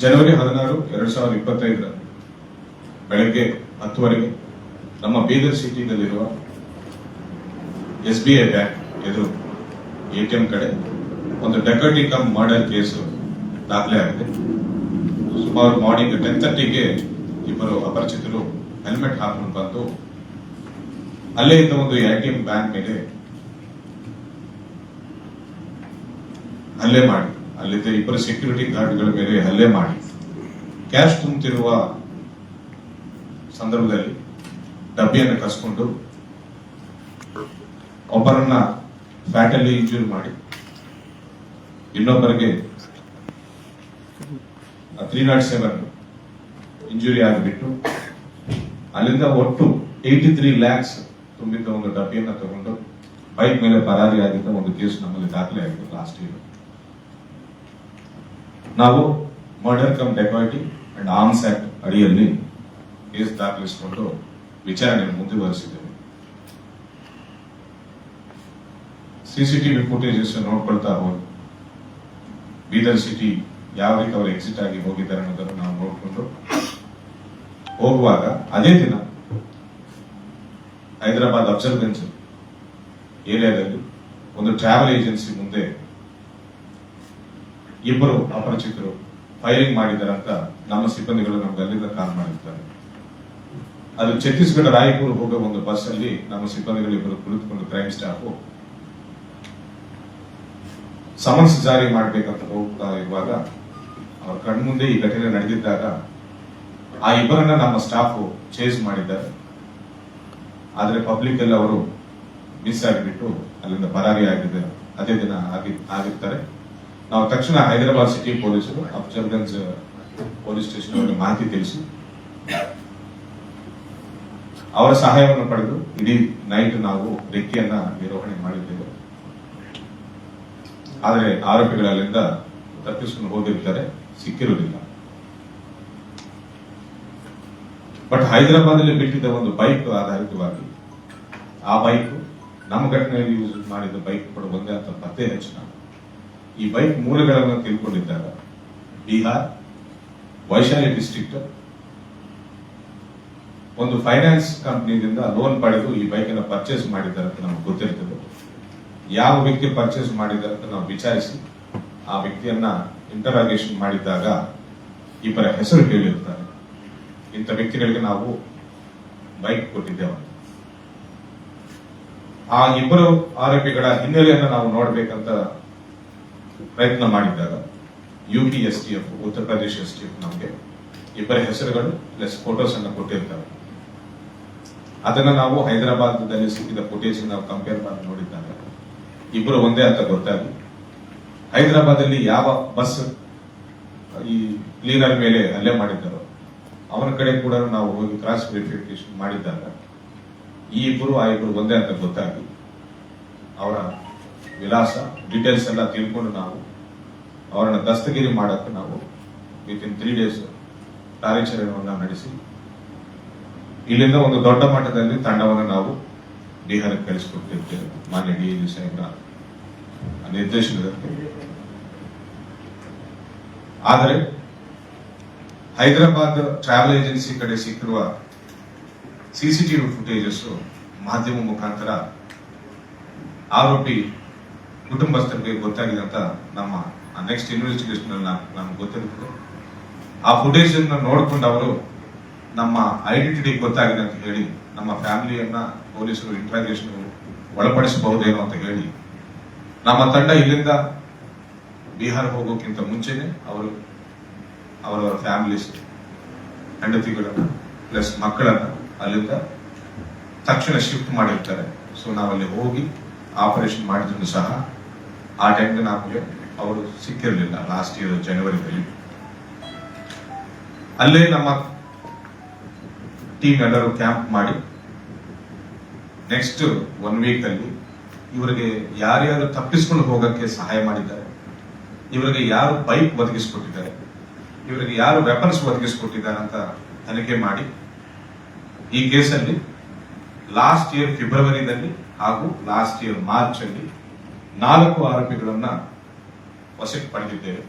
ಜನವರಿ 16, 2025 ಬೆಳಗ್ಗೆ 10 ನಮ್ಮ Bidar ಸಿಟಿನಲ್ಲಿರುವ SBI bank ಎದುರು ATM ಕಡೆ ಒಂದು ಡಕೈಟಿ ಕಮ್ ಮರ್ಡರ್ ಕೇಸ್ ದಾಖಲೆ ಆಗಿದೆ. ಸುಮಾರು ಮಾರ್ನಿಂಗ್ 10:30ಗೆ ಇಬ್ಬರು ಅಪರಿಚಿತರು ಹೆಲ್ಮೆಟ್ ಹಾಕೊಂಡು ಬಂದು ಅಲ್ಲೇ ಇದ್ದ ಒಂದು ATM ಬ್ಯಾಂಕ್ ಮೇಲೆ ಹಲ್ಲೆ ಮಾಡಿ, ಅಲ್ಲಿದ್ದ ಇಬ್ಬರು ಸೆಕ್ಯೂರಿಟಿ ಗಾರ್ಡ್ಗಳ ಮೇಲೆ ಹಲ್ಲೆ ಮಾಡಿ ಕ್ಯಾಶ್ ತುಂಬುತ್ತಿರುವ ಸಂದರ್ಭದಲ್ಲಿ ಡಬ್ಬಿಯನ್ನು ಕಸ್ಕೊಂಡು ಒಬ್ಬರನ್ನ ಫ್ಯಾಟಲ್ಲಿ ಇಂಜೂರಿ ಮಾಡಿ ಇನ್ನೊಬ್ಬರಿಗೆ 307 ಇಂಜುರಿ ಆಗಿಬಿಟ್ಟು ಅಲ್ಲಿಂದ ಒಟ್ಟು 83 lakhs ತುಂಬಿದ್ದ ಒಂದು ಡಬ್ಬಿಯನ್ನು ತಗೊಂಡು ಬೈಕ್ ಮೇಲೆ ಪರಾರಿಯಾಗಿದ್ದ ಒಂದು ಕೇಸ್ ನಮ್ಮಲ್ಲಿ ದಾಖಲೆ ಆಗಿದೆ ಲಾಸ್ಟ್ ಇಯರ್. ನಾವು murder cum dacoity and arms act ಅಡಿಯಲ್ಲಿ ಕೇಸ್ ದಾಖಲಿಸಿಕೊಂಡು ವಿಚಾರಣೆಯನ್ನು ಮುಂದುವರಿಸಿದ್ದೇವೆ. ಸಿಸಿಟಿವಿ ಫುಟೇಜಸ್ ನೋಡ್ಕೊಳ್ತಾ ಹೋಗಿ ಬೀದರ್ ಸಿಟಿ ಯಾವ ರೀತಿ ಅವರು ಎಕ್ಸಿಟ್ ಆಗಿ ಹೋಗಿದ್ದಾರೆ ಅನ್ನೋದನ್ನು ನಾವು ನೋಡಿಕೊಂಡು ಹೋಗುವಾಗ ಅದೇ ದಿನ ಹೈದರಾಬಾದ್ ಅಫ್ಜಲ್ಗಂಜ್ ಏರಿಯಾದಲ್ಲಿ ಒಂದು ಟ್ರಾವೆಲ್ ಏಜೆನ್ಸಿ ಮುಂದೆ ಇಬ್ಬರು ಅಪರಿಚಿತರು ಫೈರಿಂಗ್ ಮಾಡಿದ್ದಾರೆ ಅಂತ ನಮ್ಮ ಸಿಬ್ಬಂದಿಗಳು ನಮ್ಗೆ ಅಲ್ಲಿಂದ ಕಾಲ್ ಮಾಡಿರ್ತಾರೆ. ಅದು ಛತ್ತೀಸ್ಗಢ ರಾಯಪುರ ಹೋಗೋ ಒಂದು ಬಸ್ ಅಲ್ಲಿ ನಮ್ಮ ಸಿಬ್ಬಂದಿಗಳು ಇಬ್ಬರು ಕುಳಿತುಕೊಂಡು ಕ್ರೈಮ್ ಸ್ಟಾಫ್ ಸಮನ್ಸ್ ಜಾರಿ ಮಾಡಬೇಕಂತ ಹೋಗ್ತಾ ಇರುವಾಗ ಅವ್ರ ಕಣ್ಮುಂದೆ ಈ ಘಟನೆ ನಡೆದಿದ್ದಾಗ ಆ ಇಬ್ಬರನ್ನ ನಮ್ಮ ಸ್ಟಾಫ್ ಚೇಸ್ ಮಾಡಿದ್ದಾರೆ. ಆದ್ರೆ ಪಬ್ಲಿಕ್ ಎಲ್ಲ ಅವರು ಮಿಸ್ ಆಗಿಬಿಟ್ಟು ಅಲ್ಲಿಂದ ಪರಾರಿ ಆಗಿದ್ದಾರೆ. ಅದೇ ದಿನ ಆಗಿರ್ತಾರೆ. ನಾವು ತಕ್ಷಣ ಹೈದರಾಬಾದ್ ಸಿಟಿ ಪೊಲೀಸರು ಅಫ್ಜಲ್ಗಂಜ್ ಪೊಲೀಸ್ ಸ್ಟೇಷನ್ ಅವರಿಗೆ ಮಾಹಿತಿ ತಿಳಿಸಿ ಅವರ ಸಹಾಯವನ್ನು ಪಡೆದು ಇಡೀ ನೈಟ್ ನಾವು ರೆಕ್ಕಿಯನ್ನ ನಿರ್ವಹಣೆ ಮಾಡಿದ್ದೇವೆ. ಆದರೆ ಆರೋಪಿಗಳಲ್ಲಿಂದ ತಪ್ಪಿಸಿಕೊಂಡು ಹೋಗಿರ್ತಾರೆ, ಸಿಕ್ಕಿರುವುದಿಲ್ಲ. ಬಟ್ ಹೈದರಾಬಾದ್ ಅಲ್ಲಿ ಬಿಟ್ಟಿದ್ದ ಒಂದು ಬೈಕ್ ಆಧಾರಿತವಾಗಿ ಆ ಬೈಕ್ ನಮ್ಮ ಘಟನೆಯಲ್ಲಿ ಯೂಸ್ ಮಾಡಿದ ಬೈಕ್ ಕೂಡ ಒಂದೇ ಅಂತ ಪತ್ತೆ ಹಚ್ಚಿ ಈ ಬೈಕ್ ಮೂಲಗಳನ್ನು ತಿಳ್ಕೊಂಡಿದ್ದಾಗ ಬಿಹಾರ್ ವೈಶಾಲಿ ಡಿಸ್ಟ್ರಿಕ್ಟ್ ಒಂದು ಫೈನಾನ್ಸ್ ಕಂಪನಿಯಿಂದ ಲೋನ್ ಪಡೆದು ಈ ಬೈಕ್ ಅನ್ನು ಪರ್ಚೇಸ್ ಮಾಡಿದ್ದಾರೆ ಅಂತ ನಮ್ಗೆ ಗೊತ್ತಿರ್ತದೆ. ಯಾವ ವ್ಯಕ್ತಿ ಪರ್ಚೇಸ್ ಮಾಡಿದ್ದಾರೆ ಅಂತ ನಾವು ವಿಚಾರಿಸಿ ಆ ವ್ಯಕ್ತಿಯನ್ನ ಇಂಟರಾಗೇಷನ್ ಮಾಡಿದಾಗ ಇಬ್ಬರ ಹೆಸರು ಹೇಳಿರ್ತಾರೆ. ಇಂಥ ವ್ಯಕ್ತಿಗಳಿಗೆ ನಾವು ಬೈಕ್ ಕೊಟ್ಟಿದ್ದೇವೆ. ಆ ಇಬ್ಬರು ಆರೋಪಿಗಳ ಹಿನ್ನೆಲೆಯನ್ನು ನಾವು ನೋಡಬೇಕಂತ ಪ್ರಯತ್ನ ಮಾಡಿದ್ದಾಗ UP STF Uttar Pradesh STF ನಮಗೆ ಇಬ್ಬರ ಹೆಸರುಗಳು ಪ್ಲಸ್ ಫೋಟೋಸ್ ಅನ್ನು ಕೊಟ್ಟಿರ್ತಾರೆ. ಅದನ್ನ ನಾವು ಹೈದರಾಬಾದ್ದಲ್ಲಿ ಸಿಕ್ಕಿದ ಫುಟೇಜ್ ನಾವು ಕಂಪೇರ್ ಮಾಡಿ ನೋಡಿದ್ದಾಗ ಇಬ್ಬರು ಒಂದೇ ಅಂತ ಗೊತ್ತಾಗಿ ಹೈದರಾಬಾದ್ ಅಲ್ಲಿ ಯಾವ ಬಸ್ ಈ ಕ್ಲೀನರ್ ಮೇಲೆ ಹಲ್ಲೆ ಮಾಡಿದ್ದಾರೋ ಅವನ ಕಡೆ ಕೂಡ ನಾವು ಹೋಗಿ ಕ್ರಾಸ್ ವೆರಿಫಿಕೇಶನ್ ಮಾಡಿದ್ದಾಗ ಈ ಇಬ್ಬರು ಆ ಇಬ್ಬರು ಒಂದೇ ಅಂತ ಗೊತ್ತಾಗಿ ಅವರ ವಿಳಾಸ ಡೀಟೇಲ್ಸ್ ಎಲ್ಲ ತಿಳ್ಕೊಂಡು ನಾವು ಅವರನ್ನ ದಸ್ತಗಿರಿ ಮಾಡಕ್ಕೆ ನಾವು ವಿತಿನ್ 3 days ಕಾರ್ಯಾಚರಣೆಯನ್ನು ನಡೆಸಿ ಇಲ್ಲಿಂದ ಒಂದು ದೊಡ್ಡ ಮಟ್ಟದಲ್ಲಿ ತಂಡವನ್ನು ನಾವು ಬಿಹಾರಕ್ಕೆ ಕಳಿಸಿಕೊಟ್ಟಿರ್ತೇವೆ. ಮಾನ್ಯ DIG ಸಾಹೇಬ್ರ ನಿರ್ದೇಶನದಂತೆ. ಆದರೆ ಹೈದರಾಬಾದ್ ಟ್ರಾವೆಲ್ ಏಜೆನ್ಸಿ ಕಡೆ ಸಿಕ್ಕಿರುವ CCTV ಫುಟೇಜಸ್ ಮಾಧ್ಯಮ ಮುಖಾಂತರ ಆರೋಪಿ ಕುಟುಂಬಸ್ಥರಿಗೆ ಗೊತ್ತಾಗಿದೆ ಅಂತ ನಮ್ಮ ನೆಕ್ಸ್ಟ್ ಇನ್ವೆಸ್ಟಿಗೇಷನ್ ನಮ್ಗೆ ಗೊತ್ತಿರ್ತದೆ. ಆ ಫುಟೇಜ್ ಅನ್ನು ನೋಡಿಕೊಂಡು ಅವರು ನಮ್ಮ ಐಡೆಂಟಿಟಿ ಗೊತ್ತಾಗಿದೆ ಅಂತ ಹೇಳಿ ನಮ್ಮ ಫ್ಯಾಮಿಲಿಯನ್ನ ಪೊಲೀಸರು ಇಂಟ್ರಾಗೇಷನ್ ಒಳಪಡಿಸಬಹುದೇನೋ ಅಂತ ಹೇಳಿ ನಮ್ಮ ತಂಡ ಇಲ್ಲಿಂದ ಬಿಹಾರ ಹೋಗೋಕ್ಕಿಂತ ಮುಂಚೆನೆ ಅವರು ಅವರವರ ಫ್ಯಾಮಿಲೀಸ್ ಹೆಂಡತಿಗಳನ್ನ ಪ್ಲಸ್ ಮಕ್ಕಳನ್ನ ಅಲ್ಲಿಂದ ತಕ್ಷಣ ಶಿಫ್ಟ್ ಮಾಡಿರ್ತಾರೆ. ಸೊ ನಾವಲ್ಲಿ ಹೋಗಿ ಆಪರೇಷನ್ ಮಾಡಿದ್ರು ಸಹ ಆ ಟೈಮ್ಗೆ ನಮಗೆ ಅವರು ಸಿಕ್ಕಿರಲಿಲ್ಲ. ಲಾಸ್ಟ್ ಇಯರ್ ಜನವರಿದಲ್ಲಿ ಅಲ್ಲೇ ನಮ್ಮ ಟೀಮ್ ಎಲ್ಲರೂ ಕ್ಯಾಂಪ್ ಮಾಡಿ ನೆಕ್ಸ್ಟ್ 1 week ಅಲ್ಲಿ ಇವರಿಗೆ ಯಾರ್ಯಾರು ತಪ್ಪಿಸ್ಕೊಂಡು ಹೋಗಕ್ಕೆ ಸಹಾಯ ಮಾಡಿದ್ದಾರೆ, ಇವರಿಗೆ ಯಾರು ಬೈಕ್ ಒದಗಿಸಿಕೊಟ್ಟಿದ್ದಾರೆ, ಇವರಿಗೆ ಯಾರು ವೆಪನ್ಸ್ ಒದಗಿಸಿಕೊಟ್ಟಿದ್ದಾರೆ ಅಂತ ತನಿಖೆ ಮಾಡಿ ಈ ಕೇಸಲ್ಲಿ ಲಾಸ್ಟ್ ಇಯರ್ ಫೆಬ್ರವರಿದಲ್ಲಿ ಹಾಗೂ ಲಾಸ್ಟ್ ಇಯರ್ ಮಾರ್ಚ್ ಅಲ್ಲಿ 4 ಆರೋಪಿಗಳನ್ನ ವಶಕ್ಕೆ ಪಡೆದಿದ್ದೇವೆ.